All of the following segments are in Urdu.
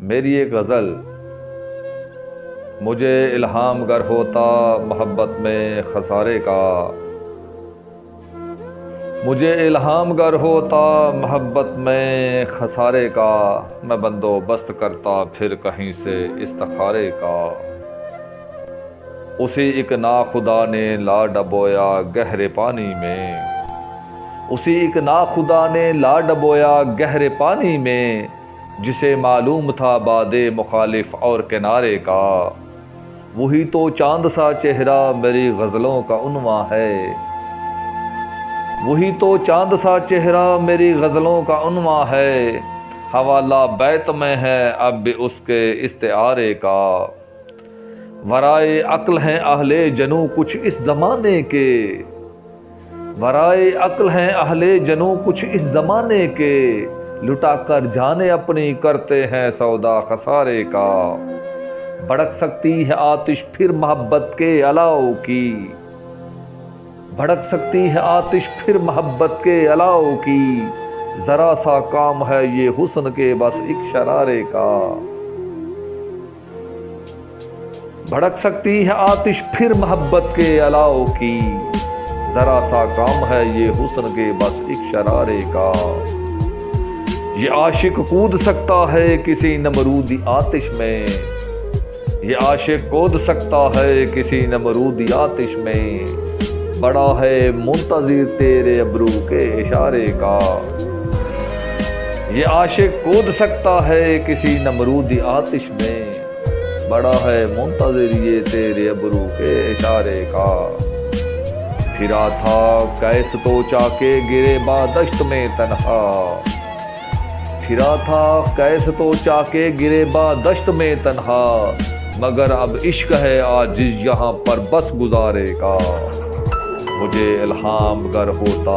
میری ایک غزل مجھے الہام گر ہوتا محبت میں خسارے کا، مجھے الہام گر ہوتا محبت میں خسارے کا، میں بندوبست کرتا پھر کہیں سے استخارے کا۔ اسی ایک ناخدا نے لا ڈبویا گہرے پانی میں، اسی ایک ناخدا نے لا ڈبویا گہرے پانی میں، جسے معلوم تھا باد مخالف اور کنارے کا۔ وہی تو چاند سا چہرہ میری غزلوں کا عنواں ہے، وہی تو چاند سا چہرہ میری غزلوں کا عنواں ہے، حوالہ بیت میں ہے اب بھی اس کے استعارے کا۔ ورائے عقل ہیں اہل جنوں کچھ اس زمانے کے، ورائے عقل ہیں اہل جنوں کچھ اس زمانے کے، لٹا کر جانے اپنی کرتے ہیں سودا خسارے کا۔ بھڑک سکتی ہے آتش پھر محبت کے الاؤ کی، بھڑک سکتی ہے آتش پھر محبت کے الاؤ کی، ذرا سا کام ہے یہ حسن کے بس ایک شرارے کا۔ بھڑک سکتی ہے آتش پھر محبت کے الاؤ کی، ذرا سا کام ہے یہ حسن کے بس ایک شرارے کا۔ یہ عاشق کود سکتا ہے کسی نمرودی آتش میں، یہ عاشق کود سکتا ہے کسی نمرودی آتش میں، بڑا ہے منتظر تیرے ابرو کے اشارے کا۔ یہ عاشق کود سکتا ہے کسی نمرودی آتش میں، بڑا ہے منتظر یہ تیرے ابرو کے اشارے کا۔ پھرا تھا کیس تو چا کے گرے بادشت میں تنہا، پھرا تھا کیس تو چا کے گرے بادشت میں تنہا، مگر اب عشق ہے آج یہاں پر بس گزارے کا۔ مجھے الہام گر ہوتا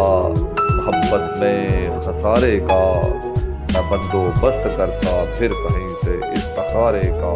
محبت میں خسارے کا، میں بندوبست کرتا پھر کہیں سے استخارے کا۔